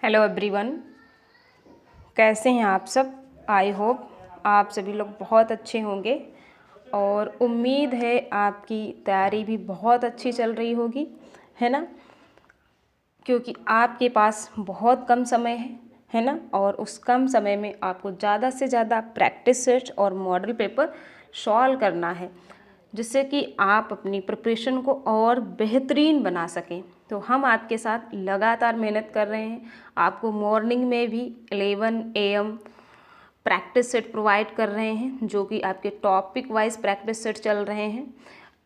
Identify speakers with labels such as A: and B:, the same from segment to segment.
A: Hello everyone, कैसे हैं आप सब। आई होप आप सभी लोग बहुत अच्छे होंगे और उम्मीद है आपकी तैयारी भी बहुत अच्छी चल रही होगी, है ना। क्योंकि आपके पास बहुत कम समय है ना, और उस कम समय में आपको ज़्यादा से ज़्यादा प्रैक्टिस सेट और मॉडल पेपर सॉल्व करना है, जिससे कि आप अपनी प्रिपरेशन को और बेहतरीन बना सकें। तो हम आपके साथ लगातार मेहनत कर रहे हैं। आपको मॉर्निंग में भी 11 AM प्रैक्टिस सेट प्रोवाइड कर रहे हैं, जो कि आपके टॉपिक वाइज प्रैक्टिस सेट चल रहे हैं।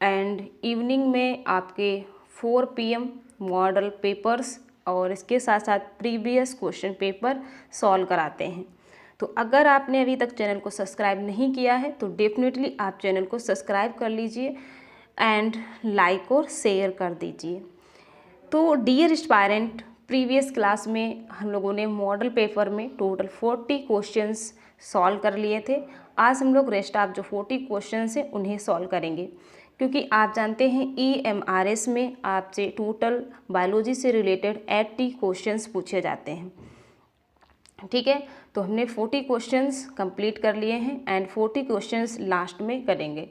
A: एंड इवनिंग में आपके 4 PM मॉडल पेपर्स और इसके साथ साथ प्रीवियस क्वेश्चन पेपर सॉल्व कराते हैं। तो अगर आपने अभी तक चैनल को सब्सक्राइब नहीं किया है तो डेफिनेटली आप चैनल को सब्सक्राइब कर लीजिए एंड लाइक और शेयर कर दीजिए। तो डियर एस्पायरेंट, प्रीवियस क्लास में हम लोगों ने मॉडल पेपर में टोटल 40 क्वेश्चंस सॉल्व कर लिए थे। आज हम लोग रेस्ट ऑफ जो 40 क्वेश्चंस हैं उन्हें सॉल्व करेंगे, क्योंकि आप जानते हैं EMRS में आपसे टोटल बायोलॉजी से रिलेटेड 80 क्वेश्चंस पूछे जाते हैं। ठीक है, तो हमने 40 क्वेश्चंस कंप्लीट कर लिए हैं एंड 40 क्वेश्चंस लास्ट में करेंगे।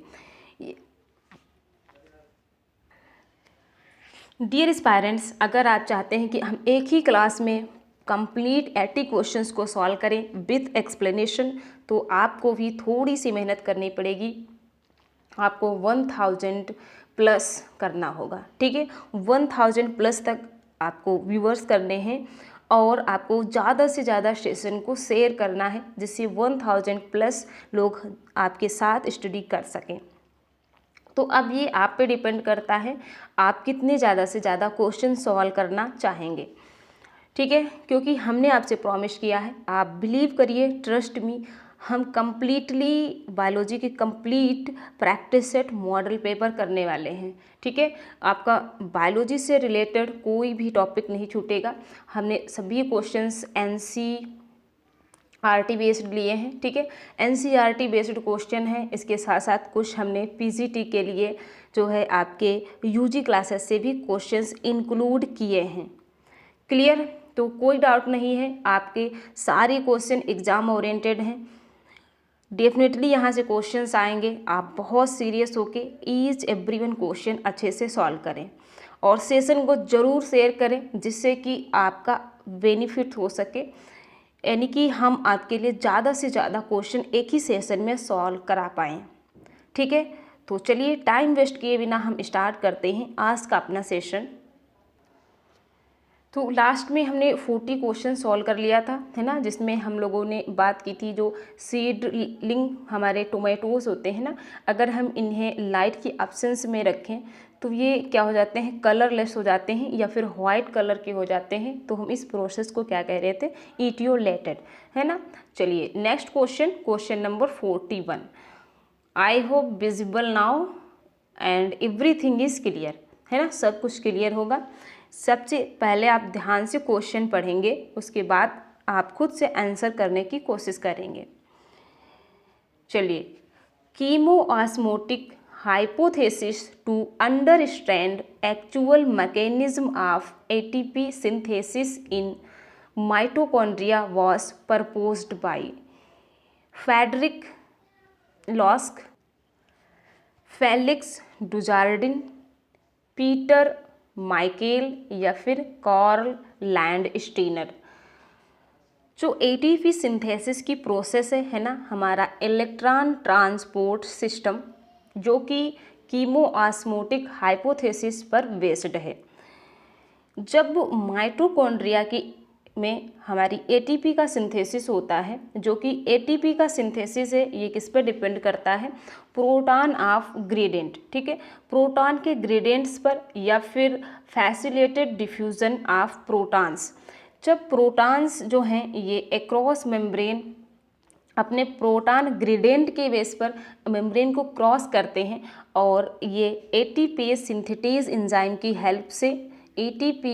A: डियर एस्पायरेंट्स, अगर आप चाहते हैं कि हम एक ही क्लास में कंप्लीट 80 क्वेश्चंस को सॉल्व करें विथ एक्सप्लेनेशन, तो आपको भी थोड़ी सी मेहनत करनी पड़ेगी। आपको 1000 प्लस करना होगा। ठीक है, 1000 प्लस तक आपको व्यूअर्स करने हैं और आपको ज़्यादा से ज़्यादा सेशन को शेयर करना है, जिससे 1000 प्लस लोग आपके साथ स्टडी कर सकें। तो अब ये आप पे डिपेंड करता है आप कितने ज़्यादा से ज़्यादा क्वेश्चन सॉल्व करना चाहेंगे। ठीक है, क्योंकि हमने आपसे प्रॉमिस किया है, आप बिलीव करिए, ट्रस्ट मी, हम कंप्लीटली बायोलॉजी के complete practice set model paper करने वाले हैं। ठीक है, आपका बायोलॉजी से रिलेटेड कोई भी टॉपिक नहीं छूटेगा। हमने सभी क्वेश्चंस NCERT बेस्ड लिए हैं। ठीक है, NCERT बेस्ड क्वेश्चन है। इसके साथ साथ कुछ हमने PGT के लिए जो है आपके UG क्लासेस से भी क्वेश्चंस इंक्लूड किए हैं। क्लियर? तो कोई डाउट नहीं है, आपके सारे क्वेश्चन एग्जाम ओरिएंटेड हैं। डेफिनेटली यहाँ से क्वेश्चंस आएंगे। आप बहुत सीरियस होके ईच एवरीवन क्वेश्चन अच्छे से सॉल्व करें और सेशन को ज़रूर शेयर करें, जिससे कि आपका बेनिफिट हो सके, यानी कि हम आपके लिए ज़्यादा से ज़्यादा क्वेश्चन एक ही सेशन में सॉल्व करा पाएँ। ठीक है, तो चलिए टाइम वेस्ट किए बिना हम स्टार्ट करते हैं आज का अपना सेशन। तो लास्ट में हमने 40 क्वेश्चन सॉल्व कर लिया था, है ना, जिसमें हम लोगों ने बात की थी जो सीडलिंग हमारे टोमेटोज़ होते हैं ना, अगर हम इन्हें लाइट की एब्सेंस में रखें तो ये क्या हो जाते हैं, कलरलेस हो जाते हैं या फिर वाइट कलर के हो जाते हैं। तो हम इस प्रोसेस को क्या कह रहे थे, इटियोलेटेड, है ना। चलिए next question, question number 41। I hope visible now and everything is clear, है ना, सब कुछ क्लियर होगा। सबसे पहले आप ध्यान से क्वेश्चन पढ़ेंगे, उसके बाद आप खुद से आंसर करने की कोशिश करेंगे। चलिए, chemiosmotic hypothesis to understand actual mechanism of ATP synthesis in mitochondria was proposed by Frederick Losk, Felix Dujardin, Peter Michael या फिर कार्ल लैंडस्टीनर। जो ATP सिंथेसिस की प्रोसेस है ना, हमारा इलेक्ट्रॉन ट्रांसपोर्ट सिस्टम, जो कि कीमोऑस्मोटिक हाइपोथेसिस पर बेस्ड है। जब माइटोकॉन्ड्रिया की में हमारी ATP का सिंथेसिस होता है, जो कि ATP का सिंथेसिस है, ये किस पर डिपेंड करता है, प्रोटॉन ऑफ ग्रेडिएंट। ठीक है, प्रोटॉन के ग्रेडिएंट्स पर या फिर फैसिलिटेटेड डिफ्यूजन ऑफ प्रोटॉन्स। जब प्रोटॉन्स जो हैं ये अक्रॉस मेम्ब्रेन अपने प्रोटॉन ग्रेडिएंट के बेस पर मेम्ब्रेन को क्रॉस करते हैं और ये ATP सिंथेटेज एंजाइम की हेल्प से ATP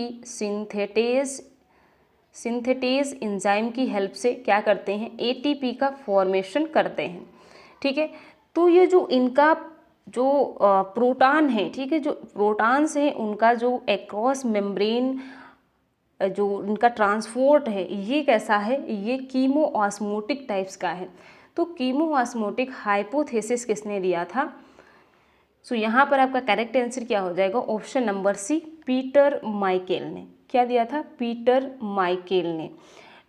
A: सिंथेटेज एंजाइम की हेल्प से क्या करते हैं, ATP का फॉर्मेशन करते हैं। ठीक है, तो ये जो इनका जो प्रोटॉन है, ठीक है, जो प्रोटॉन्स हैं उनका जो अक्रॉस मेम्ब्रेन जो इनका ट्रांसपोर्ट है ये कैसा है, ये कीमोऑस्मोटिक टाइप्स का है। तो कीमोऑस्मोटिक हाइपोथेसिस किसने दिया था? सो यहाँ पर आपका करेक्ट आंसर क्या हो जाएगा? Option number C, Peter Michael ने। क्या दिया था? पीटर माइकेल ने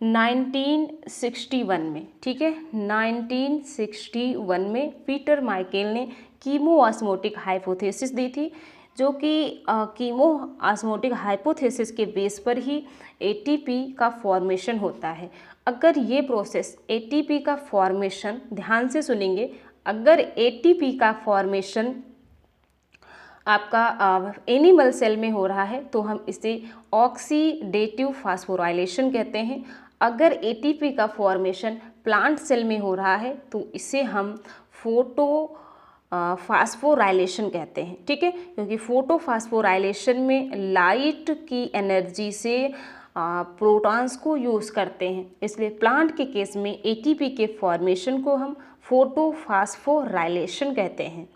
A: 1961 में, ठीक है, 1961 में पीटर माइकेल ने कीमोऑस्मोटिक हाइपोथेसिस दी थी, जो कि कीमोऑस्मोटिक हाइपोथेसिस के बेस पर ही एटीपी का फॉर्मेशन होता है। अगर ये प्रोसेस एटीपी का फॉर्मेशन, ध्यान से सुनेंगे, अगर एटीपी का फॉर्मेशन आपका एनिमल सेल में हो रहा है तो हम इसे ऑक्सीडेटिव फास्फोराइलेशन कहते हैं। अगर एटीपी का फॉर्मेशन प्लांट सेल में हो रहा है तो इसे हम फास्फोराइलेशन कहते हैं, ठीक है, क्योंकि फास्फोराइलेशन में लाइट की एनर्जी से प्रोटॉन्स को यूज़ करते हैं, इसलिए प्लांट के केस में एटीपी के फॉर्मेशन को हम फास्फोराइलेशन कहते हैं।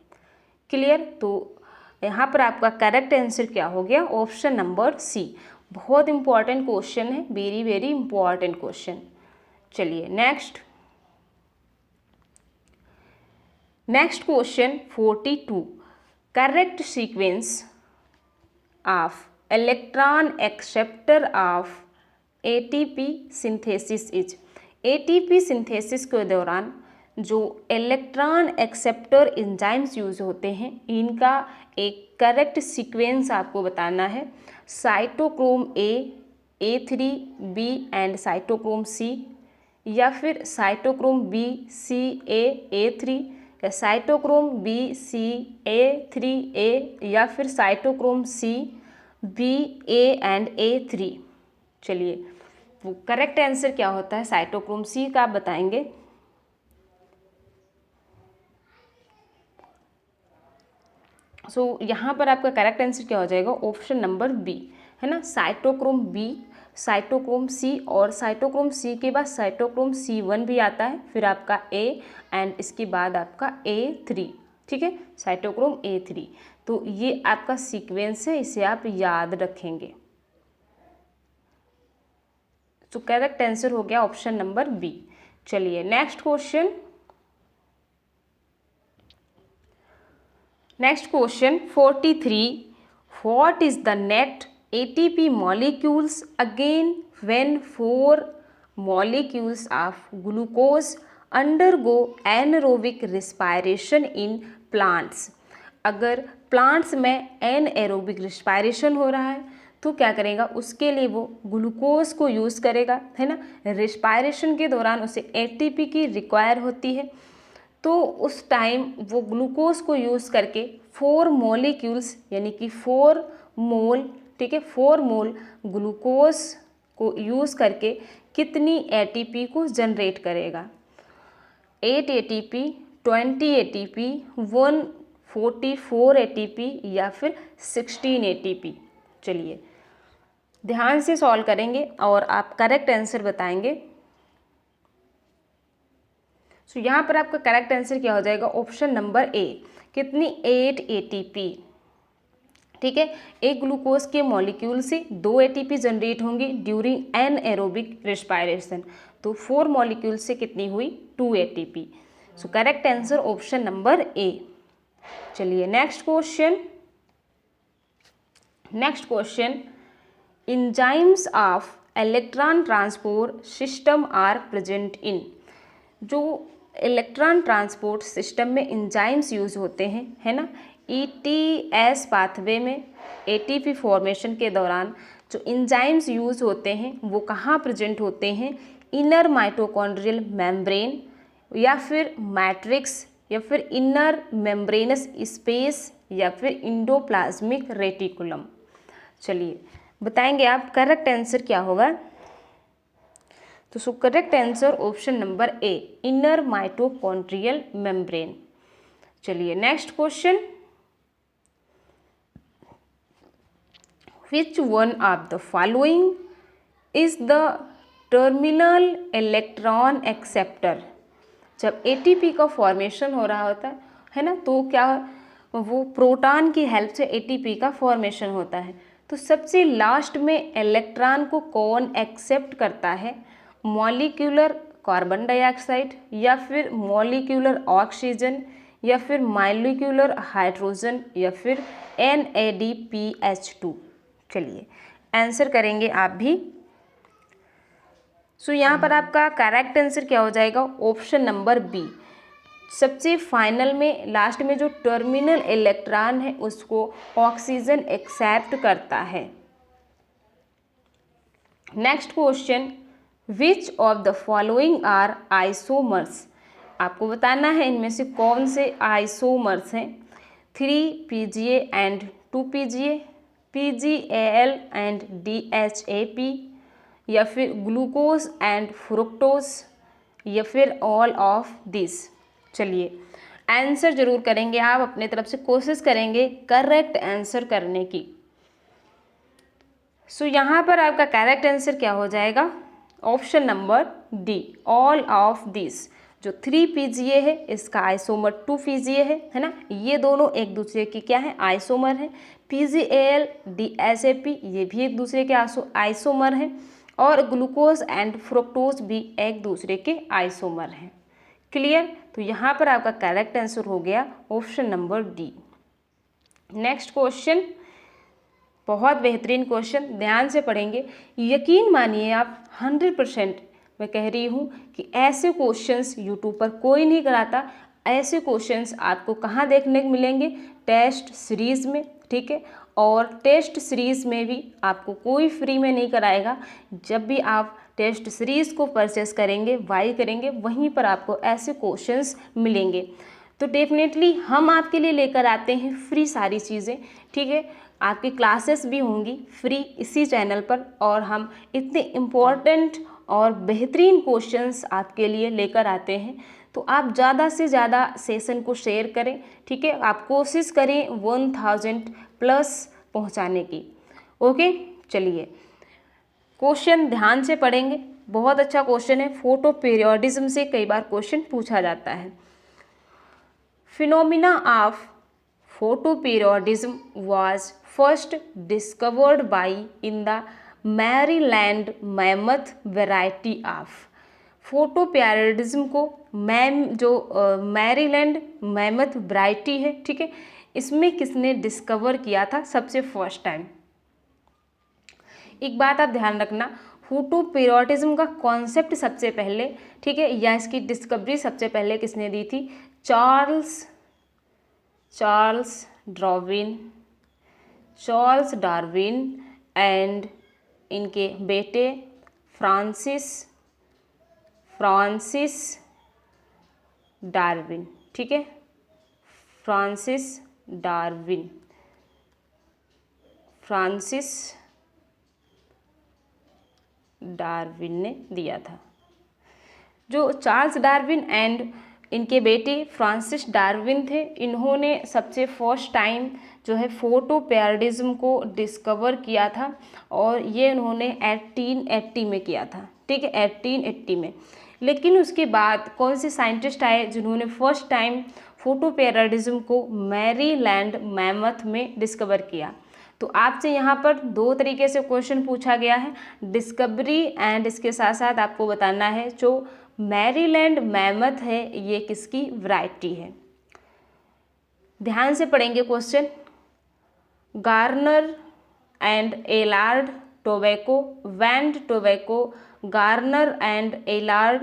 A: क्लियर? तो यहाँ पर आपका करेक्ट आंसर क्या हो गया? Option number C. बहुत इंपॉर्टेंट क्वेश्चन है, वेरी वेरी इंपॉर्टेंट क्वेश्चन। चलिए next question 42। Correct sequence of electron acceptor of ATP synthesis is. ATP synthesis के दौरान जो इलेक्ट्रॉन एक्सेप्टर एंजाइम्स यूज होते हैं, इनका एक करेक्ट सीक्वेंस आपको बताना है। Cytochrome A3B and cytochrome C, या फिर साइटोक्रोम BCA3, या साइटोक्रोम BCA3A, या फिर साइटोक्रोम CBA एंड A3। चलिए, वो करेक्ट आंसर क्या होता है? साइटोक्रोम C का आप बताएंगे। सो यहाँ पर आपका करेक्ट आंसर क्या हो जाएगा? ऑप्शन नंबर बी, है ना, साइटोक्रोम बी, साइटोक्रोम सी, और साइटोक्रोम सी के बाद साइटोक्रोम C1 भी आता है, फिर आपका A एंड इसके बाद आपका A3, ठीक है, साइटोक्रोम A3। तो ये आपका सीक्वेंस है, इसे आप याद रखेंगे। तो करेक्ट आंसर हो गया ऑप्शन नंबर बी। चलिए next question 43। What is the net ATP molecules again when 4 molecules of glucose undergo anaerobic respiration in plants? अगर प्लांट्स में एनएरोबिक रिस्पायरेशन हो रहा है तो क्या करेगा? उसके लिए वो ग्लूकोज को यूज़ करेगा, है ना। रिस्पायरेशन के दौरान उसे एटीपी की रिक्वायर होती है, तो उस टाइम वो ग्लूकोज को यूज़ करके 4 मॉलिक्यूल्स यानी कि 4 मोल, ठीक है, 4 मोल ग्लूकोज को यूज़ करके कितनी एटीपी को जनरेट करेगा? 8 एटीपी, 20 एटीपी, 144 एटीपी, या फिर 16 एटीपी? चलिए ध्यान से सॉल्व करेंगे और आप करेक्ट आंसर बताएंगे। सो यहाँ पर आपका करेक्ट आंसर क्या हो जाएगा? ऑप्शन नंबर ए, कितनी? 8 एटीपी, ठीक है। एक ग्लूकोज के मॉलिक्यूल से 2 एटीपी जनरेट होंगी ड्यूरिंग एनएरोबिक रेस्पायरेशन, तो 4 मॉलिक्यूल से कितनी हुई? 2 ATP. So correct answer option number A. चलिए next question enzymes of electron transport system are present in. जो इलेक्ट्रॉन ट्रांसपोर्ट सिस्टम में एंजाइम्स यूज होते हैं, है ना, ETS पाथवे में एटीपी फॉर्मेशन के दौरान जो एंजाइम्स यूज होते हैं वो कहाँ प्रेजेंट होते हैं? इनर माइटोकॉन्ड्रियल मेम्ब्रेन, या फिर मैट्रिक्स, या फिर इनर मेम्ब्रेनस स्पेस, या फिर इंडोप्लाज्मिक रेटिकुलम। चलिए बताएंगे आप करेक्ट आंसर क्या होगा? तो so correct answer option number A, inner mitochondrial membrane. चलिए next question, which one of the following is the terminal electron acceptor? जब एटीपी का फॉर्मेशन हो रहा होता है ना, तो क्या वो प्रोटॉन की हेल्प से एटीपी का फॉर्मेशन होता है, तो सबसे लास्ट में इलेक्ट्रॉन को कौन एक्सेप्ट करता है? मॉलिक्यूलर कार्बन डाइऑक्साइड, या फिर मॉलिक्यूलर ऑक्सीजन, या फिर मॉलिक्यूलर हाइड्रोजन, या फिर NADPH2। चलिए आंसर करेंगे आप भी। सो यहाँ पर आपका करेक्ट आंसर क्या हो जाएगा? Option number B. सबसे फाइनल में लास्ट में जो टर्मिनल इलेक्ट्रॉन है उसको ऑक्सीजन एक्सेप्ट करता है। Next question, which of the following are isomers? आपको बताना है इनमें से कौन से आइसोमर्स हैं। 3PGA and 2PGA, PGAL and DHAP, या फिर ग्लूकोज एंड फ्रुक्टोज, या फिर ऑल ऑफ दिस। चलिए आंसर जरूर करेंगे आप, अपने तरफ से कोशिश करेंगे करेक्ट आंसर करने की। सो यहाँ पर आपका करेक्ट आंसर क्या हो जाएगा? Option number D, all of this. जो 3PGA है इसका आइसोमर 2PGA है ना, ये दोनों एक दूसरे की क्या है? आइसोमर है। PGAL DHAP ये भी एक दूसरे के आइसोमर हैं, और ग्लूकोज एंड फ्रुक्टोज भी एक दूसरे के आइसोमर हैं। क्लियर? तो यहाँ पर आपका करेक्ट आंसर हो गया option number D. Next question, बहुत बेहतरीन क्वेश्चन, ध्यान से पढ़ेंगे। यकीन मानिए आप 100% मैं कह रही हूँ कि ऐसे क्वेश्चंस यूट्यूब पर कोई नहीं कराता। ऐसे क्वेश्चंस आपको कहाँ देखने को मिलेंगे? टेस्ट सीरीज़ में, ठीक है। और टेस्ट सीरीज़ में भी आपको कोई फ्री में नहीं कराएगा। जब भी आप टेस्ट सीरीज़ को परचेस करेंगे, बाई करेंगे, वहीं पर आपको ऐसे क्वेश्चंस मिलेंगे। तो डेफिनेटली हम आपके लिए लेकर आते हैं फ्री सारी चीज़ें, ठीक है। आपकी क्लासेस भी होंगी फ्री इसी चैनल पर, और हम इतने इम्पोर्टेंट और बेहतरीन क्वेश्चंस आपके लिए लेकर आते हैं। तो आप ज़्यादा से ज़्यादा सेशन को शेयर करें, ठीक है। आप कोशिश करें 1000+ पहुंचाने की। ओके, चलिए क्वेश्चन ध्यान से पढ़ेंगे। बहुत अच्छा क्वेश्चन है, फोटो पीरियोडिज्म से कई बार क्वेश्चन पूछा जाता है। Phenomena of photoperiodism was first discovered by in the Maryland mammoth variety of। Photoperiodism को मैरीलैंड मैमथ वैरायटी है, ठीक है, इसमें किसने डिस्कवर किया था सबसे फर्स्ट टाइम? एक बात आप ध्यान रखना, फोटोपीरियोडिज्म का कॉन्सेप्ट सबसे पहले, ठीक है, या इसकी डिस्कवरी सबसे पहले किसने दी थी? चार्ल्स डार्विन एंड इनके बेटे फ्रांसिस डार्विन, ठीक है, फ्रांसिस डार्विन ने दिया था। जो चार्ल्स डार्विन एंड इनके बेटे फ्रांसिस डार्विन थे, इन्होंने सबसे फर्स्ट टाइम जो है फोटोपीरियोडिज्म को डिस्कवर किया था, और ये उन्होंने 1880 में किया था, ठीक है, 1880 में। लेकिन उसके बाद कौन से साइंटिस्ट आए जिन्होंने फर्स्ट टाइम फोटोपीरियोडिज्म को मैरीलैंड मैमथ में डिस्कवर किया? तो आपसे यहाँ पर दो तरीके से क्वेश्चन पूछा गया है, डिस्कवरी एंड इसके साथ साथ आपको बताना है जो मैरीलैंड मैमथ है ये किसकी वैरायटी है। ध्यान से पढ़ेंगे question. Garner and Allard tobacco, wand tobacco, Garner and Allard,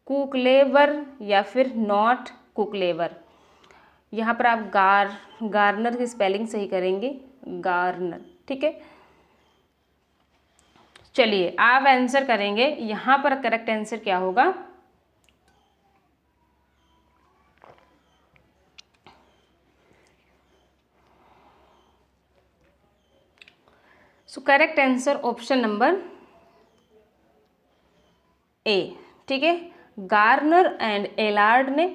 A: cocklebur, या फिर नॉट कुकलेवर। यहाँ पर आप गार्नर की स्पेलिंग सही करेंगे, गार्नर, ठीक है। चलिए आप आंसर करेंगे, यहाँ पर करेक्ट आंसर क्या होगा? सो करेक्ट आंसर ऑप्शन नंबर ए, ठीक है। गार्नर एंड एलार्ड ने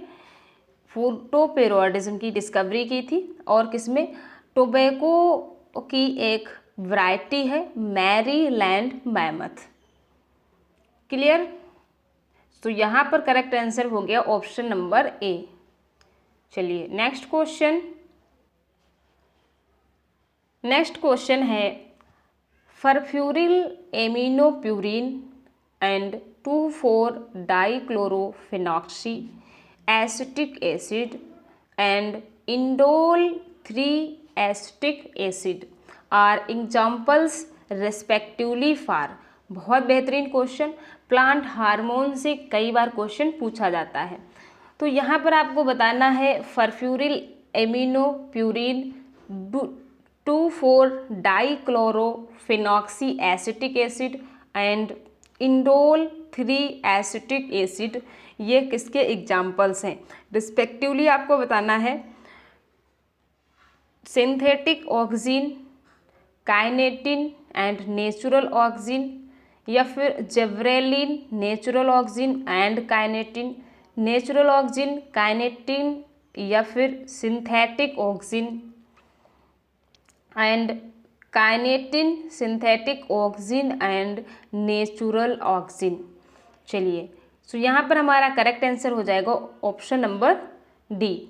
A: फोटोपीरियोडिज्म की डिस्कवरी की थी, और किसमें? टोबैको की एक वैरायटी है मैरीलैंड मैमथ। क्लियर? तो यहाँ पर करेक्ट आंसर हो गया ऑप्शन नंबर ए। चलिए नेक्स्ट क्वेश्चन है furfuryl aminopurine and two four dichlorophenoxy acetic acid and indole 3 acetic acid are examples respectively for. बहुत बेहतरीन क्वेश्चन, प्लांट हार्मोन से कई बार क्वेश्चन पूछा जाता है। तो यहाँ पर आपको बताना है furfuryl aminopurine two four dichlorophenoxy acetic acid and indole 3 acetic acid, ये किसके एग्जाम्पल्स हैं। रिस्पेक्टिवली आपको बताना है synthetic auxin, kinetin and natural auxin, या फिर gibberellin, natural auxin and kinetin, natural auxin, kinetin, या फिर synthetic auxin and kinetin, synthetic auxin and natural auxin. चलिए, सो यहाँ पर हमारा करेक्ट आंसर हो जाएगा option number D.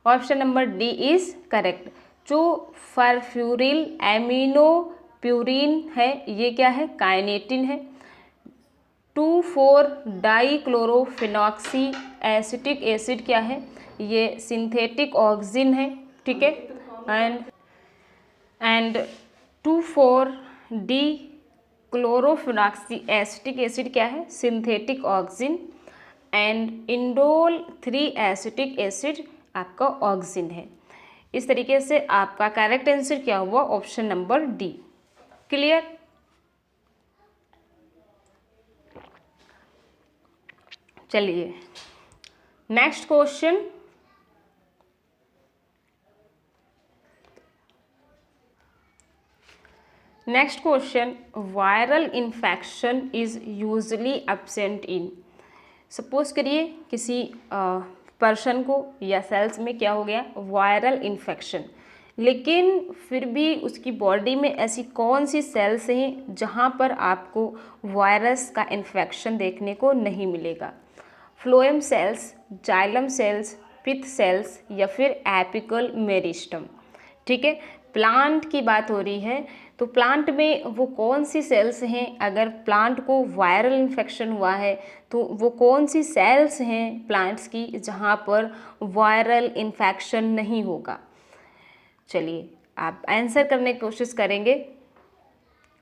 A: Option number D is correct. जो फरफ्यूरिल एमिनोप्यूरिन है ये क्या है, काइनेटिन है। 2,4-डाइक्लोरोफेनॉक्सी एसिटिक एसिड क्या है, ये सिंथेटिक ऑक्सिन है, ठीक है। एंड 2,4-डीक्लोरोफेनॉक्सी एसिटिक एसिड क्या है, synthetic auxin. And indole 3 acetic acid आपका ऑक्सिन है। इस तरीके से आपका करेक्ट आंसर क्या हुआ, ऑप्शन नंबर डी। क्लियर। चलिए next question. Next question, viral infection is usually absent in. Suppose करिए किसी पर्सन को या सेल्स में क्या हो गया, वायरल इन्फेक्शन, लेकिन फिर भी उसकी बॉडी में ऐसी कौन सी सेल्स हैं जहाँ पर आपको वायरस का इन्फेक्शन देखने को नहीं मिलेगा। फ्लोएम सेल्स, जाइलम सेल्स, पिथ सेल्स, या फिर एपिकल मेरिस्टम, ठीक है। प्लांट की बात हो रही है तो प्लांट में वो कौन सी सेल्स हैं, अगर प्लांट को वायरल इन्फेक्शन हुआ है तो वो कौन सी सेल्स हैं प्लांट्स की जहाँ पर वायरल इन्फेक्शन नहीं होगा। चलिए आप आंसर करने की कोशिश करेंगे।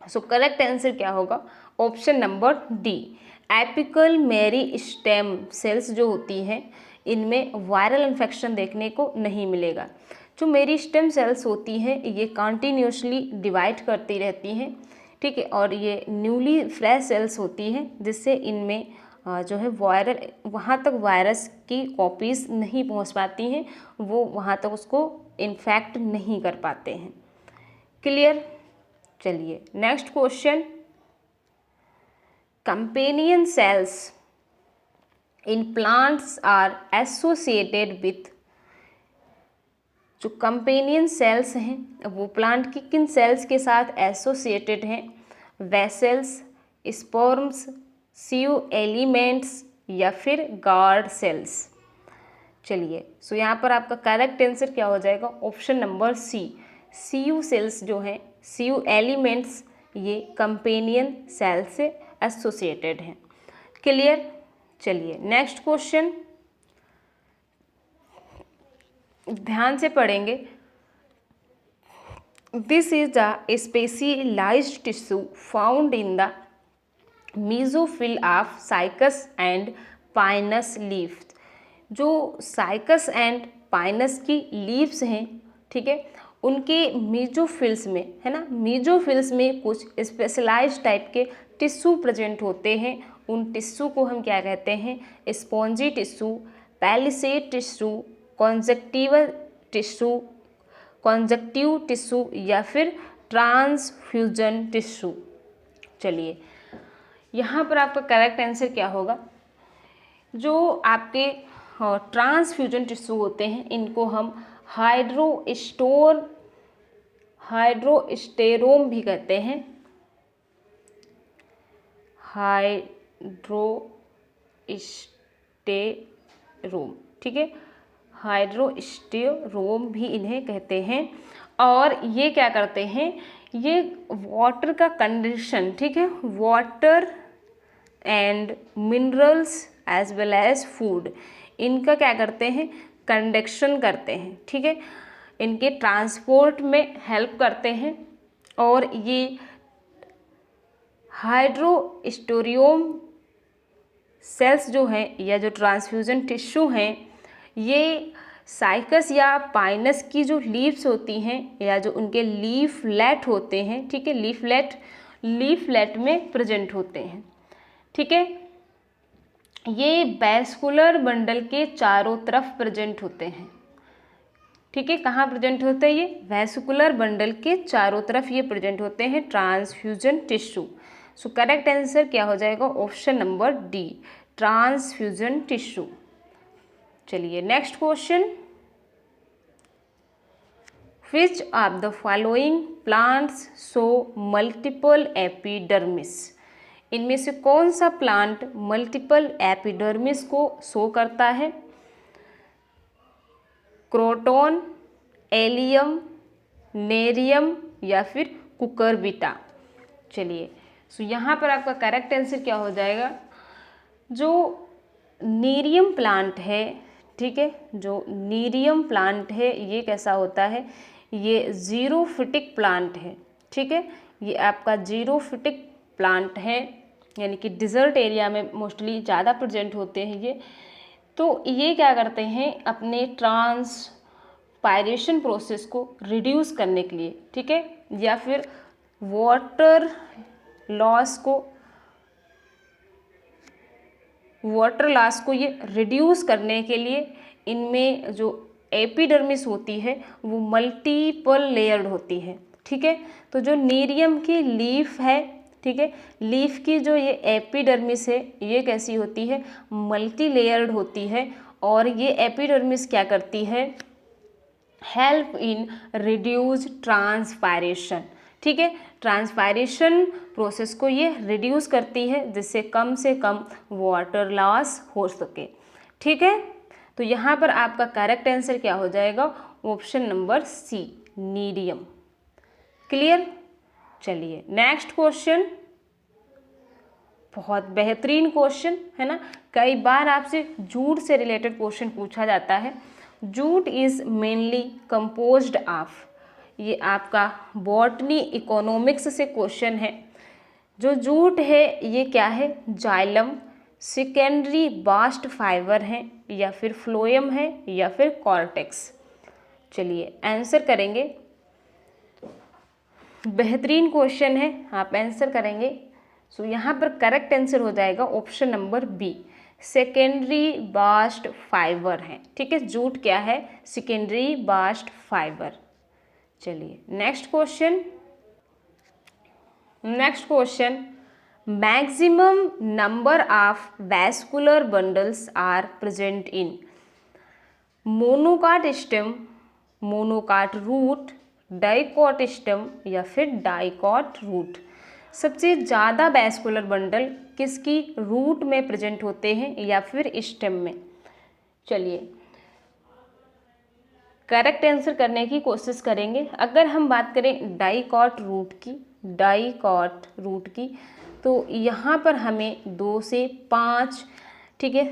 A: सो करेक्ट आंसर क्या होगा, option number D. Apical meristem cells जो होती हैं इनमें वायरल इन्फेक्शन देखने को नहीं मिलेगा। जो मेरिस्टेम सेल्स होती हैं ये कंटिन्यूसली डिवाइड करती रहती हैं, ठीक है, और ये न्यूली फ्रेश सेल्स होती हैं जिससे इनमें जो है वायरल वहाँ तक वायरस की कॉपीज़ नहीं पहुँच पाती हैं, वो वहाँ तक उसको इन्फेक्ट नहीं कर पाते हैं। क्लियर। चलिए next question, companion cells in plants are associated with. जो कंपेनियन सेल्स हैं वो प्लांट की किन सेल्स के साथ एसोसिएटेड हैं, वेसल्स, स्पर्म्स, सीयू एलिमेंट्स, या फिर गार्ड सेल्स। चलिए सो यहाँ पर आपका करेक्ट आंसर क्या हो जाएगा, option number C. Sieve cells जो हैं, सीयू एलिमेंट्स, ये कंपेनियन सेल से एसोसिएटेड हैं। क्लियर। चलिए नेक्स्ट क्वेश्चन ध्यान से पढ़ेंगे। This is a specialised tissue found in the mesophyll of Cycas and Pinus leaf. जो साइकस एंड पाइनस की लीव्स हैं, ठीक है, उनके मेसोफिल्स में, है ना, मेसोफिल्स में कुछ स्पेशलाइज्ड टाइप के टिश्यू प्रेजेंट होते हैं। उन टिश्यू को हम क्या कहते हैं, spongy tissue, palisade tissue, conjunctive tissue, या फिर ट्रांसफ्यूजन टिश्यू। चलिए यहाँ पर आपका करेक्ट आंसर क्या होगा, जो आपके ट्रांसफ्यूजन टिश्यू होते हैं इनको हम हाइड्रोस्टेरोम भी कहते हैं। हाइड्रोस्टेरोम, ठीक है, हाइड्रोस्टेरोम भी इन्हें कहते हैं। और ये क्या करते हैं, ये वाटर का कंडक्शन, ठीक है, water and minerals as well as food, इनका क्या करते हैं, कंडक्शन करते हैं, ठीक है, इनके ट्रांसपोर्ट में हेल्प करते हैं। और ये हाइड्रोस्टोरियम सेल्स जो हैं या जो ट्रांसफ्यूजन टिश्यू हैं, ये साइकस या पाइनस की जो लीव्स होती हैं या जो उनके लीफलेट होते हैं, ठीक है, लीफलेट में प्रेजेंट होते हैं, ठीक है। ये वैस्कुलर बंडल के चारों तरफ प्रेजेंट होते हैं, ठीक है। कहाँ प्रेजेंट होते हैं ये, वैस्कुलर बंडल के चारों तरफ ये प्रेजेंट होते हैं transfusion tissue. So correct answer क्या हो जाएगा, option number D, transfusion tissue. चलिए next question, which of the following plants show multiple epidermis, इनमें से कौन सा प्लांट मल्टीपल एपिडर्मिस को शो करता है, क्रोटोन, एलियम, नेरियम या फिर कुकुरबिटा। चलिए सो यहाँ पर आपका करेक्ट आंसर क्या हो जाएगा, जो नेरियम प्लांट है, ठीक है, जो नेरियम प्लांट है ये कैसा होता है, ये जीरोफिटिक प्लांट है, ठीक है, ये आपका जीरोफिटिक प्लांट है, यानी कि डिजर्ट एरिया में मोस्टली ज़्यादा प्रेजेंट होते हैं ये। तो ये क्या करते हैं, अपने ट्रांसपायरेशन प्रोसेस को रिड्यूस करने के लिए, ठीक है, या फिर वाटर लॉस को ये रिड्यूस करने के लिए इनमें जो एपिडर्मिस होती है वो मल्टीपल लेयर्ड होती है, ठीक है। तो जो नेरियम की लीफ है, ठीक है, लीफ की जो ये एपिडर्मिस है ये कैसी होती है, मल्टी लेयर्ड होती है। और ये एपिडर्मिस क्या करती है, हेल्प इन रिड्यूस ट्रांसपायरेशन, ठीक है, ट्रांसपायरेशन प्रोसेस को ये रिड्यूस करती है जिससे कम से कम वाटर लॉस हो सके, ठीक है। तो यहाँ पर आपका करेक्ट आंसर क्या हो जाएगा, ऑप्शन नंबर सी, नीरियम। क्लियर। चलिए नेक्स्ट क्वेश्चन, बहुत बेहतरीन क्वेश्चन है ना, कई बार आपसे जूट से रिलेटेड क्वेश्चन पूछा जाता है। Jute is mainly composed of, ये आपका बॉटनी इकोनॉमिक्स से क्वेश्चन है। जो जूट है ये क्या है, जाइलम, सेकेंडरी बास्ट फाइबर है या फिर फ्लोएम है या फिर कॉर्टेक्स। चलिए आंसर करेंगे, बेहतरीन क्वेश्चन है, आप आंसर करेंगे। सो यहाँ पर करेक्ट आंसर हो जाएगा option number B, secondary bast fibre है, ठीक है। जूट क्या है, सेकेंडरी बास्ट फाइबर। चलिए next question, maximum number of vascular bundles are present in monocot stem, monocot root, dicot stem या फिर डाइकॉट रूट। सबसे ज़्यादा वैस्कुलर बंडल किसकी रूट में प्रेजेंट होते हैं या फिर स्टेम में। चलिए करेक्ट आंसर करने की कोशिश करेंगे। अगर हम बात करें डाइकॉट रूट की, तो यहाँ पर हमें 2 से 5, ठीक है,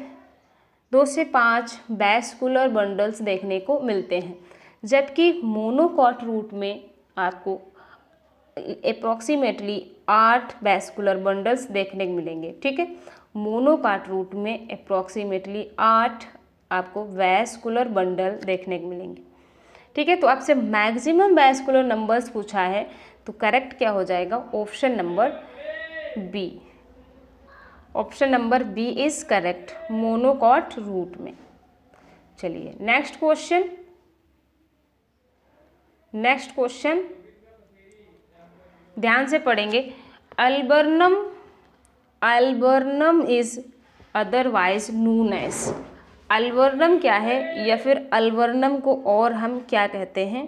A: 2 से 5 वैस्कुलर बंडल्स देखने को मिलते हैं, जबकि मोनोकॉट रूट में आपको अप्रॉक्सीमेटली 8 वैस्कुलर बंडल्स देखने को मिलेंगे, ठीक है। मोनोकॉट रूट में अप्रॉक्सीमेटली 8 आपको वैस्कुलर बंडल देखने को मिलेंगे, ठीक है। तो आपसे मैक्सिमम वैस्कुलर नंबर्स पूछा है, तो करेक्ट क्या हो जाएगा, option number B, option number B is correct, monocot root में। चलिए नेक्स्ट क्वेश्चन ध्यान से पढ़ेंगे। Alburnum is otherwise known as, alburnum क्या है या फिर अल्बर्नम को और हम क्या कहते हैं,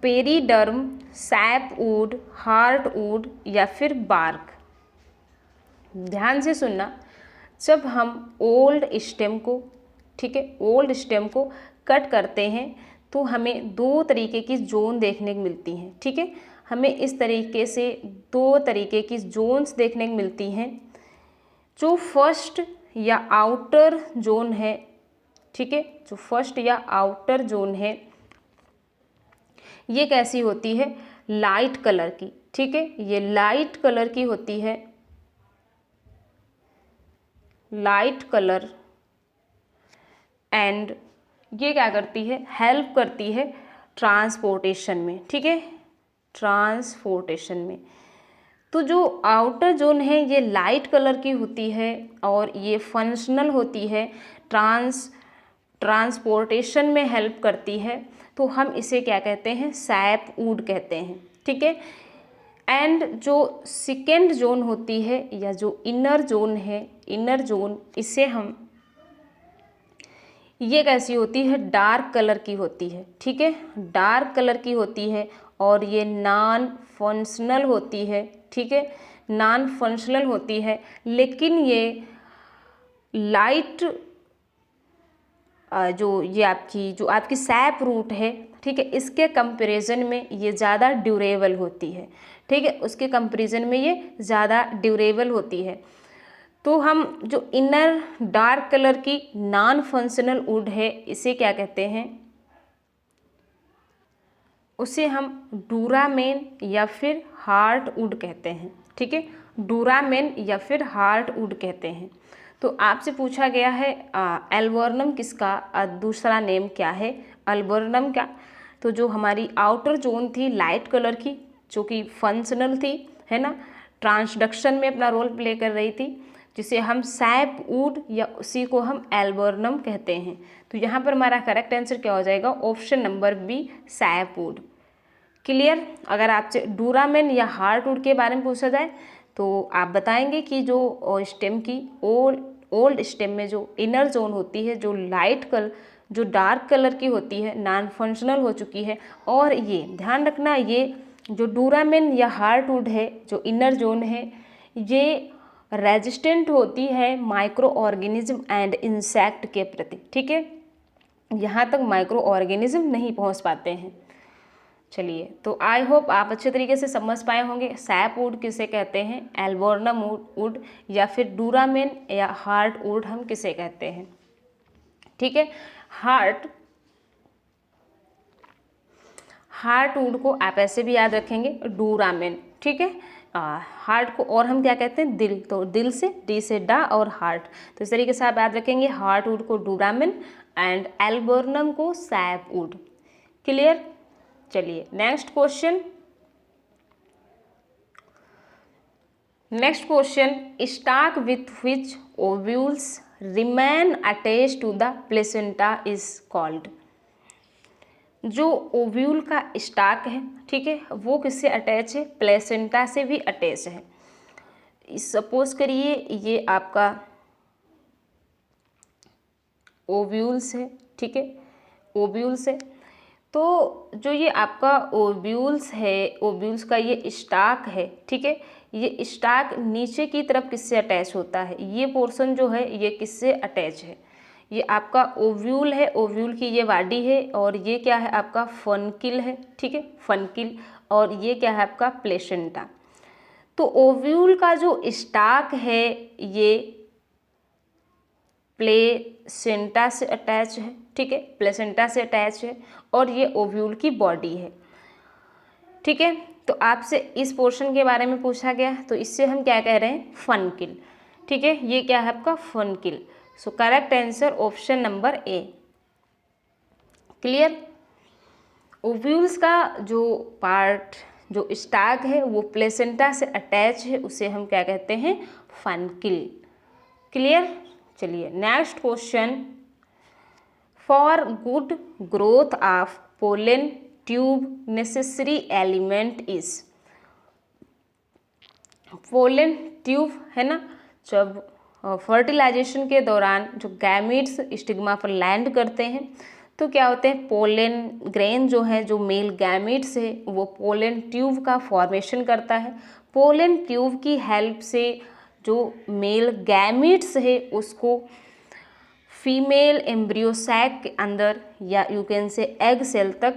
A: पेरीडर्म, सैपवुड, हार्टवुड या फिर बार्क। ध्यान से सुनना, जब हम ओल्ड स्टेम को, ठीक है, ओल्ड स्टेम को कट करते हैं तो हमें दो तरीके की जोन देखने को मिलती हैं। ठीक है, हमें इस तरीके से दो तरीके की जोन्स देखने को मिलती हैं। जो फर्स्ट या आउटर जोन है, ठीक है, जो फर्स्ट या आउटर जोन है ये कैसी होती है, लाइट कलर की। ठीक है, ये लाइट कलर की होती है, लाइट कलर, एंड ये क्या करती है, हेल्प करती है ट्रांसपोर्टेशन में। ठीक है, ट्रांसपोर्टेशन में। तो जो आउटर जोन है ये लाइट कलर की होती है और ये फंक्शनल होती है, ट्रांसपोर्टेशन में हेल्प करती है। तो हम इसे क्या कहते हैं, सैप वुड कहते हैं। ठीक है, एंड जो सेकेंड जोन होती है या जो इनर जोन है, इनर जोन, इसे हम, ये कैसी होती है, डार्क कलर की होती है। ठीक है, डार्क कलर की होती है और ये नॉन फंक्शनल होती है। ठीक है, नॉन फंक्शनल होती है, लेकिन ये लाइट जो आपकी सैप रूट है, ठीक है, इसके कंपैरिजन में ये ज़्यादा ड्यूरेबल होती है। ठीक है, उसके कंपैरिजन में ये ज़्यादा ड्यूरेबल होती है। तो हम जो इनर डार्क कलर की नॉन फंक्शनल वुड है इसे क्या कहते हैं, उसे हम डूरामेन या फिर हार्ट वुड कहते हैं। ठीक है, डूरामेन या फिर हार्ट वुड कहते हैं। तो आपसे पूछा गया है एल्बोर्नम किसका दूसरा नेम क्या है, एल्बोर्नम का। तो जो हमारी आउटर जोन थी लाइट कलर की, जो कि फंक्शनल थी, है ना, ट्रांसडक्शन में अपना रोल प्ले कर रही थी, जिसे हम सैप वुड या उसी को हम एल्बोर्नम कहते हैं। तो यहाँ पर हमारा करेक्ट आंसर क्या हो जाएगा, option number B, sapwood. Clear. अगर आपसे डूरामेन या हार्टवुड के बारे में पूछा जाए तो आप बताएंगे कि जो स्टेम की ओल्ड स्टेम में जो इनर जोन होती है, जो जो डार्क कलर की होती है, नॉन फंक्शनल हो चुकी है। और ये ध्यान रखना, ये जो डूरामेन या हार्टवुड है, जो इनर जोन है, ये रेजिस्टेंट होती है माइक्रो ऑर्गेनिज्म एंड इंसेक्ट के प्रति। ठीक है, यहाँ तक माइक्रो ऑर्गेनिज्म नहीं पहुँच पाते हैं। चलिए, तो आई होप आप अच्छे तरीके से समझ पाए होंगे सैप वुड किसे कहते हैं, एल्बोर्नम वुड या फिर डूरामेन या हार्ट वुड हम किसे कहते हैं। ठीक है, हार्ट वुड को आप ऐसे भी याद रखेंगे, डूरामेन। ठीक है, हार्ट को और हम क्या कहते हैं, दिल। तो दिल से, डी से डा और हार्ट, तो इस तरीके से आप याद रखेंगे, हार्ट वुड को डूरामेन एंड एल्बोर्नम को सैप वुड। क्लियर। चलिए next question, stalk with which ovules remain attach to the placenta is called. जो ओव्यूल का स्टाक है, ठीक है, वो किससे अटैच है, प्लेसेंटा से भी अटैच है। सपोज करिए ये आपका ओव्यूल्स है, ठीक है, ओव्यूल्स है। तो जो ये आपका ओव्यूल्स है, ओव्यूल्स का ये स्टाक है, ठीक है, ये स्टाक नीचे की तरफ किससे अटैच होता है, ये पोर्शन जो है ये किससे अटैच है, ये आपका ओव्यूल है, ओव्यूल की ये बॉडी है, और ये क्या है आपका फनकिल है। ठीक है, फनकिल, और ये क्या है आपका प्लेसेंटा। तो ओव्यूल का जो स्टाक है ये प्लेसेंटा से अटैच है। ठीक है, प्लेसेंटा से अटैच है, और ये ओव्यूल की बॉडी है। ठीक है, तो आपसे इस पोर्शन के बारे में पूछा गया, तो इससे हम क्या कह रहे हैं, फनकिल। ठीक है, ये क्या है आपका funicle. So correct answer option number A. Clear. Ovules का जो पार्ट, जो स्टाक है वो प्लेसेंटा से अटैच है, उसे हम क्या कहते हैं, फनकिल। क्लियर। चलिए next question, for good growth of pollen tube necessary element is. Pollen tube है ना, जब फर्टिलाइजेशन के दौरान जो गैमीट्स स्टिग्मा पर लैंड करते हैं तो क्या होते हैं, पोलन ग्रेन जो है, जो मेल गैमीट्स है, वो पोलन ट्यूब का फॉर्मेशन करता है। पोलन ट्यूब की हेल्प से जो मेल गैमीट्स है उसको फीमेल एम्ब्रियो सैक के अंदर या you can say egg cell तक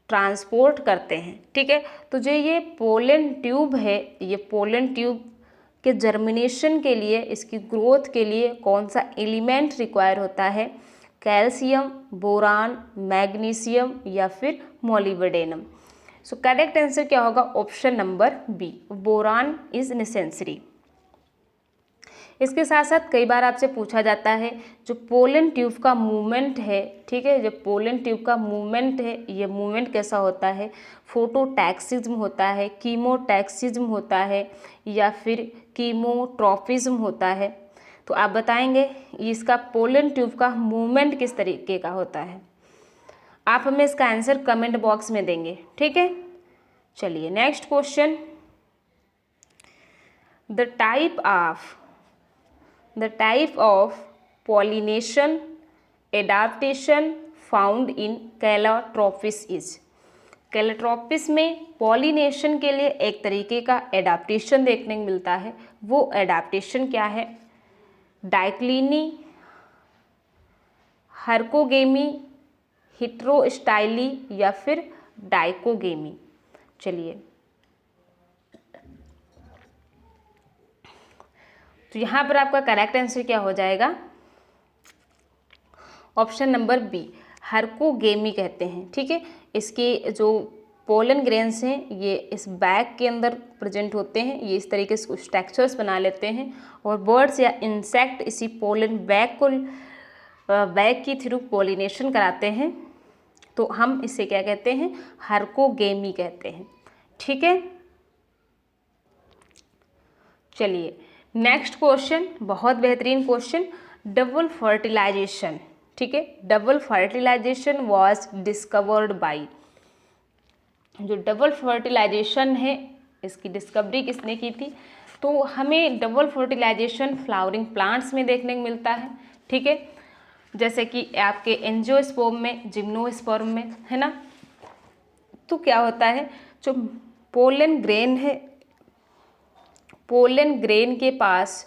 A: ट्रांसपोर्ट करते हैं। ठीक है, तो जो ये पोलन ट्यूब है, ये पोलन ट्यूब के जर्मिनेशन के लिए, इसकी ग्रोथ के लिए कौन सा एलिमेंट रिक्वायर होता है? कैल्शियम, बोरान, मैग्नीशियम या फिर मोलिब्डेनम। सो करेक्ट आंसर क्या होगा? Option number B, boron is necessary. इसके साथ साथ कई बार आपसे पूछा जाता है जो पोलन ट्यूब का मूवमेंट है, ठीक है, जो पोलन ट्यूब का मूवमेंट है, ये मूवमेंट कैसा होता है? फोटोटैक्सिज्म होता है, कीमोटैक्सिज्म होता है या फिर कीमोट्रॉफिज्म होता है? तो आप बताएंगे इसका पोलन ट्यूब का मूवमेंट किस तरीके का होता है। आप हमें इसका आंसर कमेंट बॉक्स में देंगे। ठीक है, चलिए next question. The type of pollination adaptation found in Calotropis is। Calotropis में पॉलिनेशन के लिए एक तरीके का एडाप्टेशन देखने को मिलता है, वो एडाप्टेशन क्या है? डाइक्लिनी, हर्कोगेमी, हिट्रोस्टाइली या फिर डाइकोगेमी। चलिए, तो यहाँ पर आपका करेक्ट आंसर क्या हो जाएगा? ऑप्शन नंबर बी, हर्कोगेमी कहते हैं। ठीक है, इसके जो पोलन ग्रेन्स हैं ये इस बैग के अंदर प्रेजेंट होते हैं, ये इस तरीके से कुछ स्ट्रक्चर्स बना लेते हैं और बर्ड्स या इंसेक्ट इसी पोलन बैग की थ्रू पोलिनेशन कराते हैं, तो हम इसे क्या कहते हैं? हर्कोगेमी कहते हैं। ठीक है, चलिए नेक्स्ट क्वेश्चन, बहुत बेहतरीन क्वेश्चन। डबल फर्टिलाइजेशन, ठीक है, double fertilisation was discovered by. जो डबल फर्टिलाइजेशन है इसकी डिस्कवरी किसने की थी? तो हमें डबल फर्टिलाइजेशन फ्लावरिंग प्लांट्स में देखने को मिलता है। ठीक है, जैसे कि आपके एंजियोस्पर्म में, जिम्नोस्पर्म में, है ना। तो क्या होता है, जो पोलन ग्रेन है, पोलन ग्रेन के पास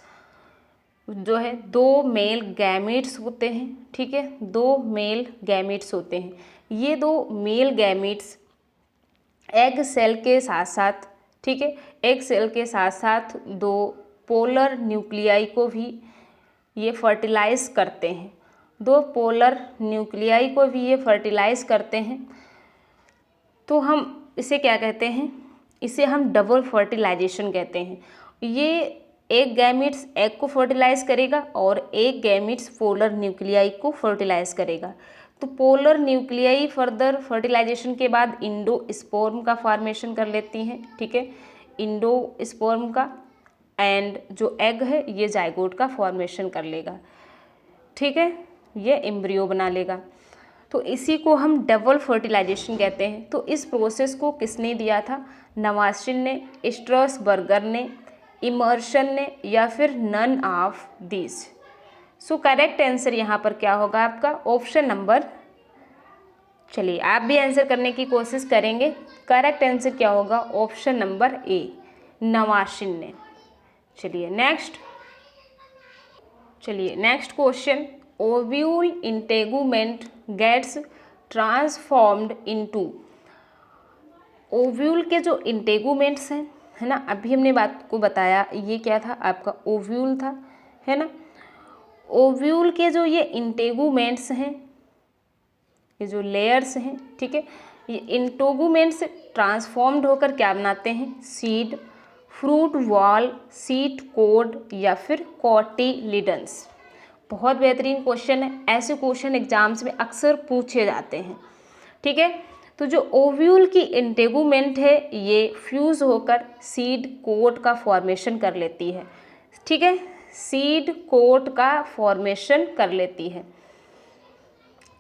A: जो है दो मेल गैमेट्स होते हैं। ठीक है, दो मेल गैमेट्स होते हैं। ये दो मेल गैमेट्स एग सेल के साथ साथ, ठीक है, एग सेल के साथ साथ दो पोलर न्यूक्लियाई को भी ये फर्टिलाइज करते हैं। दो पोलर न्यूक्लियाई को भी ये फर्टिलाइज करते हैं। तो हम इसे क्या कहते हैं? इसे हम डबल फर्टिलाइजेशन कहते हैं। ये एक गैमेट्स एग को फर्टिलाइज करेगा और एक गैमेट्स पोलर न्यूक्लियाई को फर्टिलाइज करेगा। तो पोलर न्यूक्लियाई फर्दर फर्टिलाइजेशन के बाद इंडोस्पर्म का फॉर्मेशन कर लेती हैं। ठीक है, इंडोस्पर्म का, एंड जो एग है ये जाइगोट का फॉर्मेशन कर लेगा। ठीक है, ये एम्ब्रियो बना लेगा। तो इसी को हम डबल फर्टिलाइजेशन कहते हैं। तो इस प्रोसेस को किसने दिया था? नवासिन ने, स्ट्रसबर्गर ने, इमर्शन ने या फिर none of this. So correct answer यहाँ पर क्या होगा आपका? ऑप्शन नंबर, चलिए आप भी आंसर करने की कोशिश करेंगे। करेक्ट आंसर क्या होगा? ऑप्शन नंबर ए, नवासिन ने। चलिए next question. Ovule integument gets transformed into. Ovule के जो इंटेगुमेंट्स हैं, है ना, अभी हमने बात को बताया, ये क्या था आपका? ओव्यूल था, है ना। ओव्यूल के जो ये इंटेगुमेंट्स हैं, ये जो लेयर्स हैं, ठीक है, ये इंटेगुमेंट्स ट्रांसफॉर्म्ड होकर क्या बनाते हैं? Seed, fruit wall, seed code या फिर कॉटिलिडन्स। बहुत बेहतरीन क्वेश्चन है, ऐसे क्वेश्चन एग्जाम्स में अक्सर पूछे जाते हैं। ठीक है, तो जो ओव्यूल की इंटेगुमेंट है ये फ्यूज़ होकर सीड कोट का फॉर्मेशन कर लेती है। ठीक है, सीड कोट का फॉर्मेशन कर लेती है।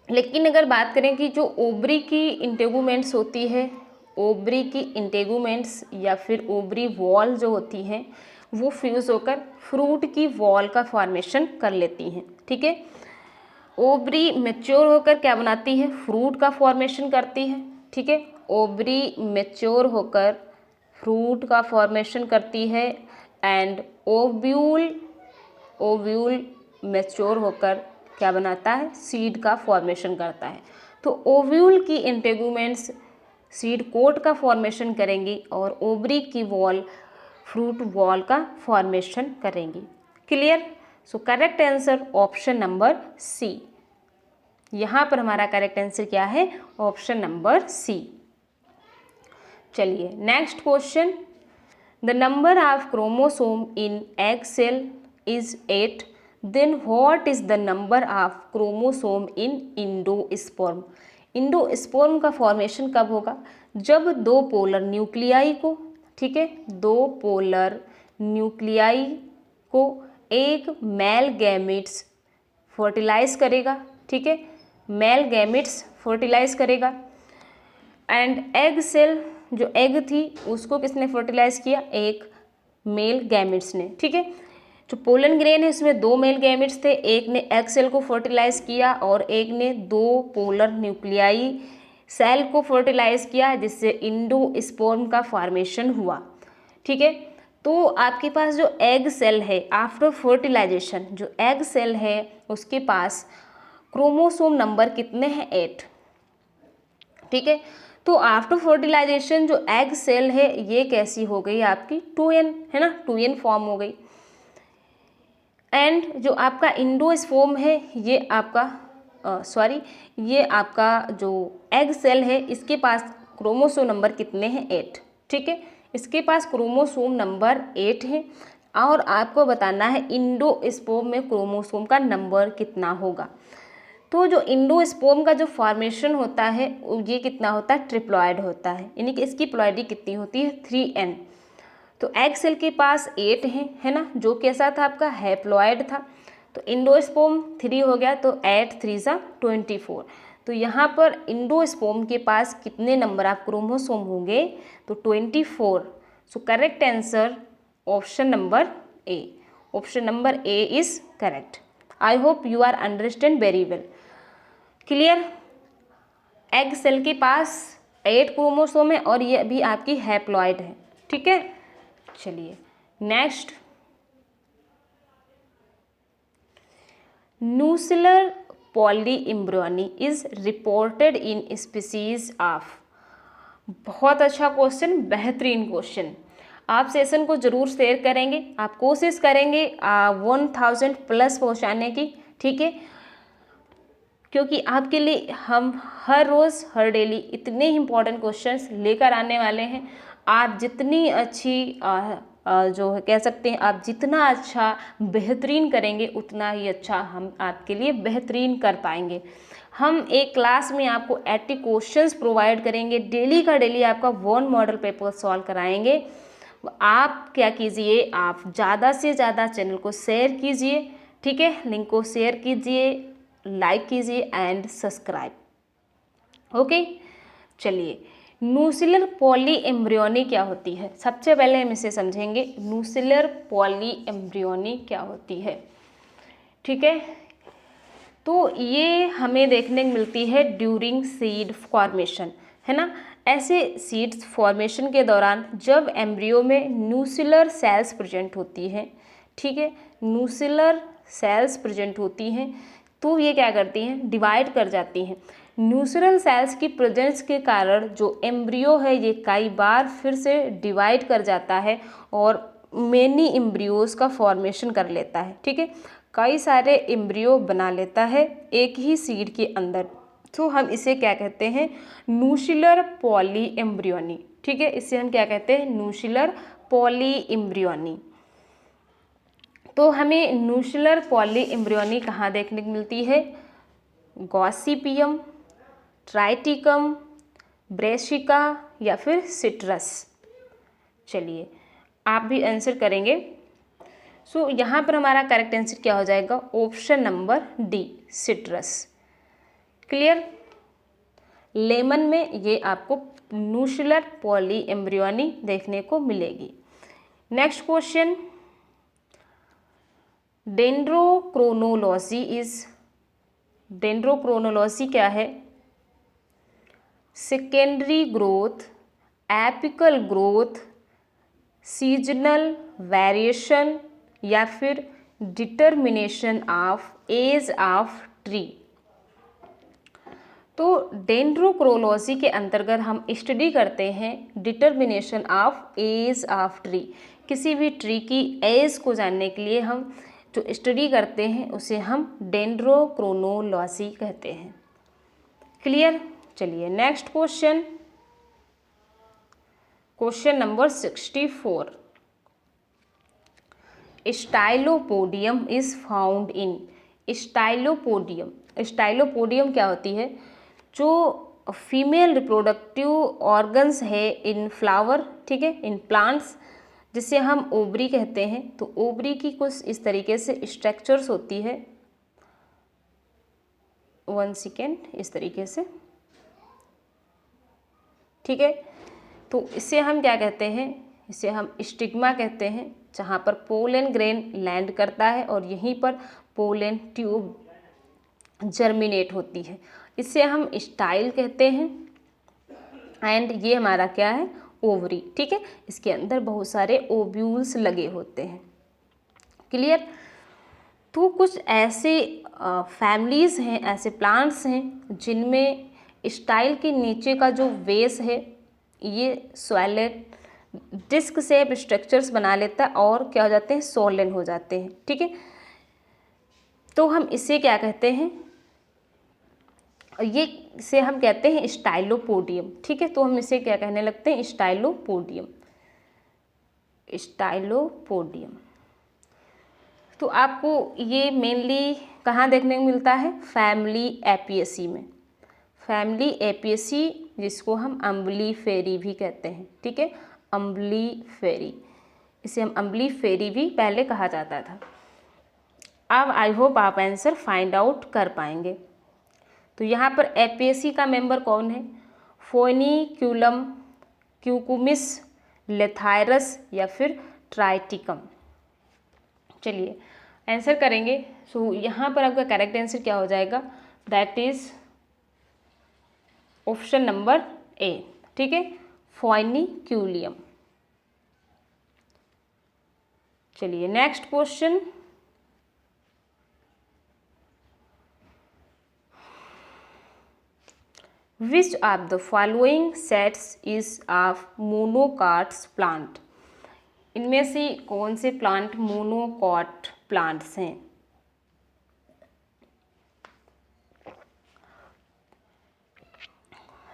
A: लेकिन अगर बात करें कि जो ओवरी की इंटेगुमेंट्स होती है, ओवरी की इंटेगुमेंट्स या फिर ओवरी वॉल जो होती हैं, वो फ्यूज़ होकर फ्रूट की वॉल का फॉर्मेशन कर लेती हैं। ठीक है, ओवरी मैच्योर होकर क्या बनाती है? फ्रूट का फॉर्मेशन करती है। ठीक है, ओवरी मैच्योर होकर फ्रूट का फॉर्मेशन करती है एंड ओव्यूल मैच्योर होकर क्या बनाता है, सीड का फॉर्मेशन करता है। तो ओव्यूल की इंटेगुमेंट्स सीड कोट का फॉर्मेशन करेंगी और ओवरी की वॉल फ्रूट वॉल का फॉर्मेशन करेंगी। Clear? So correct answer option number C. यहाँ पर हमारा करेक्ट आंसर क्या है, ऑप्शन नंबर सी। चलिए next question, the number of chromosome in egg cell is 8, then what is the number of chromosome in endosperm. Endosperm का formation कब होगा, जब दो पोलर न्यूक्लियाई को, ठीक है, दो पोलर न्यूक्लियाई को एक मेल गैमेट्स फर्टिलाइज करेगा, ठीक है, मेल गैमेट्स फर्टिलाइज करेगा। एंड एग सेल, जो एग थी उसको किसने फर्टिलाइज किया, एक मेल गैमेट्स ने, ठीक है। जो पोलन ग्रेन है उसमें दो मेल गैमेट्स थे, एक ने एग सेल को फर्टिलाइज किया और एक ने दो पोलर न्यूक्लियाई सेल को फर्टिलाइज किया, जिससे इंडोस्पर्म का फॉर्मेशन हुआ, ठीक है। तो आपके पास जो एग सेल है आफ्टर फर्टिलाइजेशन, जो एग सेल है उसके पास क्रोमोसोम नंबर कितने हैं, 8, ठीक है। तो आफ्टर फर्टिलाइजेशन जो एग सेल है ये कैसी हो गई आपकी 2n, है ना, 2n फॉर्म हो गई। एंड जो आपका इंडोस्पर्म है ये आपका ये आपका जो एग सेल है इसके पास क्रोमोसोम नंबर कितने हैं, 8, ठीक है। इसके पास क्रोमोसोम नंबर 8 है और आपको बताना है इंडोस्पर्म में क्रोमोसोम का नंबर कितना होगा। तो जो इंडोस्पर्म का जो फॉर्मेशन होता है ये कितना होता है, ट्रिप्लॉइड होता है, यानी कि इसकी प्लॉइडी कितनी होती है, 3n। तो एग सेल के पास 8 है ना, जो कैसा था आपका, हैप्लॉइड था। तो इंडोस्पर्म 3 हो गया, तो 8 3 सा 24। तो यहाँ पर इंडोस्पर्म के पास कितने नंबर ऑफ क्रोमोसोम होंगे, तो 24। So correct answer option number A, option number A is correct. I hope you are understand very well. Clear? Egg cell के पास 8 क्रोमोसोम है और ये भी आपकी हैप्लॉइड है, ठीक है। चलिए next, nucellar polyembryony is reported in species of. बहुत अच्छा क्वेश्चन, बेहतरीन क्वेश्चन। आप सेशन को जरूर शेयर करेंगे, आप कोशिश करेंगे 1000 प्लस पहुंचाने की, ठीक है, क्योंकि आपके लिए हम हर रोज़ हर डेली इतने इंपॉर्टेंट क्वेश्चंस लेकर आने वाले हैं। आप जितनी अच्छी जो है कह सकते हैं, आप जितना अच्छा बेहतरीन करेंगे उतना ही अच्छा हम आपके लिए बेहतरीन कर पाएंगे। हम एक क्लास में आपको 80 क्वेश्चंस प्रोवाइड करेंगे, डेली का डेली आपका 1 मॉडल पेपर सॉल्व कराएंगे। आप क्या कीजिए, आप ज़्यादा से ज़्यादा चैनल को शेयर कीजिए, ठीक है, लिंक को शेयर कीजिए, लाइक कीजिए एंड सब्सक्राइब, ओके। चलिए न्यूसिलर पॉलीएम्ब्रियोनी क्या होती है, सबसे पहले हम इसे समझेंगे। न्यूसिलर पॉलीएम्ब्रियोनी क्या होती है, ठीक है। तो ये हमें देखने को मिलती है ड्यूरिंग सीड फॉर्मेशन, है ना। ऐसे सीड्स फॉर्मेशन के दौरान जब एम्ब्रियो में न्यूसिलर सेल्स प्रेजेंट होती हैं, ठीक है, न्यूसिलर सेल्स प्रेजेंट होती हैं, तो ये क्या करती हैं, डिवाइड कर जाती हैं। न्यूसिलर सेल्स की प्रेजेंस के कारण जो एम्ब्रियो है ये कई बार फिर से डिवाइड कर जाता है और मेनी एम्ब्रियोज का फॉर्मेशन कर लेता है, ठीक है, कई सारे एम्ब्रियो बना लेता है एक ही सीड के अंदर। तो हम इसे क्या कहते हैं, न्यूसिलर पॉलीएम्ब्रियोनी, ठीक है, इसे हम क्या कहते हैं, न्यूसिलर पॉलीएम्ब्रियोनी। तो हमें न्यूसिलर पॉलीएम्ब्रियोनी कहाँ देखने को मिलती है, गॉसिपियम, ट्राइटिकम, ब्रेसिका या फिर सिट्रस। चलिए आप भी आंसर करेंगे। सो यहाँ पर हमारा करेक्ट आंसर क्या हो जाएगा, option number D, citrus. Clear? Lemon में ये आपको न्यूसिलर पॉलीएम्ब्रियोनी देखने को मिलेगी। Next question, dendrochronology is, dendrochronology क्या है, secondary growth, apical growth, seasonal variation या फिर determination of age of tree. तो डेंड्रोक्रोलॉजी के अंतर्गत हम स्टडी करते हैं determination of age of tree. किसी भी ट्री की एज को जानने के लिए हम जो स्टडी करते हैं उसे हम डेंड्रोक्रोनोलॉजी कहते हैं। क्लियर? चलिए next question, question number 64। Stylopodium is found in. Stylopodium, stylopodium क्या होती है? जो फीमेल रिप्रोडक्टिव ऑर्गन्स है इन फ्लावर, ठीक है, इन प्लांट्स, जिसे हम ओवरी कहते हैं। तो ओवरी की कुछ इस तरीके से स्ट्रक्चर्स होती है, 1 सेकेंड, इस तरीके से, ठीक है। तो इसे हम क्या कहते हैं? इसे हम स्टिग्मा कहते हैं, जहाँ पर पोलन ग्रेन लैंड करता है और यहीं पर पोलन ट्यूब जर्मिनेट होती है। इसे हम स्टाइल कहते हैं। एंड ये हमारा क्या है? ओवरी, ठीक है। इसके अंदर बहुत सारे ओव्यूल्स लगे होते हैं। क्लियर? तो कुछ ऐसे फैमिलीज़ हैं, ऐसे प्लांट्स हैं जिनमें स्टाइल के नीचे का जो बेस है ये सॉलिड डिस्क शेप स्ट्रक्चर्स बना लेता है और क्या हो जाते हैं? सोलन हो जाते हैं, ठीक है। तो हम इसे क्या कहते हैं? ये इसे हम कहते हैं स्टाइलोपोडियम, ठीक है। तो हम इसे क्या कहने लगते हैं? स्टाइलोपोडियम, स्टाइलोपोडियम। तो आपको ये मेनली कहाँ देखने को मिलता है? फैमिली एपियसी में। फैमिली एपियसी, जिसको हम अम्बलीफेरी भी कहते हैं, ठीक है, अम्बलीफेरी। इसे हम अम्बलीफेरी भी पहले कहा जाता था। अब आई होप आप आंसर फाइंड आउट कर पाएंगे। तो यहाँ पर एपियसी का मेंबर कौन है? फोनिक्यूलम, क्यूकुमिस, लेथायरस या फिर ट्राइटिकम। चलिए आंसर करेंगे। सो यहाँ पर आपका करेक्ट आंसर क्या हो जाएगा? दैट इज ऑप्शन नंबर ए, ठीक है, फोनिक्यूलियम। चलिए next question, which of the following sets is of monocots plant. इनमें से कौन से प्लांट मोनोकॉट प्लांट्स हैं?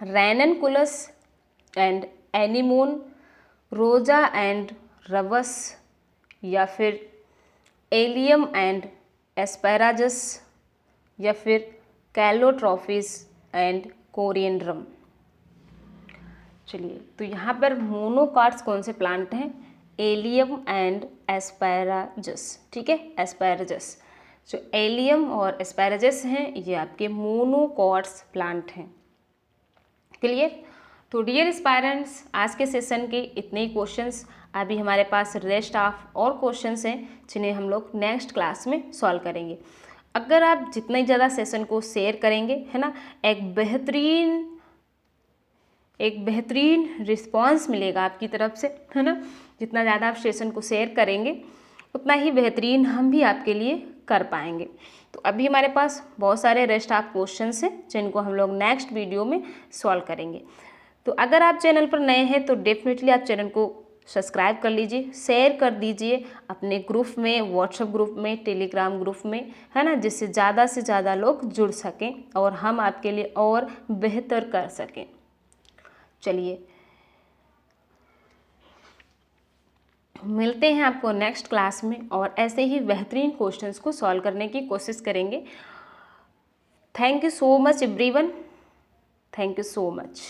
A: रैननकुलस एंड एनीमोन, रोजा एंड रवस, या फिर एलियम एंड एस्पैरागस, या फिर कैलोट्रॉफिस एंड कोरिएंड्रम। चलिए तो यहाँ पर मोनोकॉट्स कौन से प्लांट हैं? एलियम एंड एस्पैरागस, ठीक है, एस्पैरागस। जो एलियम और एस्पैरागस हैं ये आपके मोनोकॉट्स प्लांट हैं। क्लियर? तो डियर एस्पायरेंट्स, आज के सेशन के इतने ही क्वेश्चंस। अभी हमारे पास रेस्ट ऑफ और क्वेश्चंस हैं जिन्हें हम लोग नेक्स्ट क्लास में सॉल्व करेंगे। अगर आप जितना ही ज़्यादा सेशन को शेयर करेंगे, है ना, एक बेहतरीन रिस्पांस मिलेगा आपकी तरफ से, है ना। जितना ज़्यादा आप सेशन को शेयर करेंगे उतना ही बेहतरीन हम भी आपके लिए कर पाएंगे। तो अभी हमारे पास बहुत सारे रेस्ट ऑफ क्वेश्चंस हैं जिनको हम लोग नेक्स्ट वीडियो में सॉल्व करेंगे। तो अगर आप चैनल पर नए हैं तो डेफिनेटली आप चैनल को सब्सक्राइब कर लीजिए, शेयर कर दीजिए अपने ग्रुप में, व्हाट्सएप ग्रुप में, टेलीग्राम ग्रुप में, है ना, जिससे ज़्यादा से ज़्यादा लोग जुड़ सकें और हम आपके लिए और बेहतर कर सकें। चलिए मिलते हैं आपको नेक्स्ट क्लास में और ऐसे ही बेहतरीन क्वेश्चंस को सॉल्व करने की कोशिश करेंगे। Thank you so much everyone, thank you so much.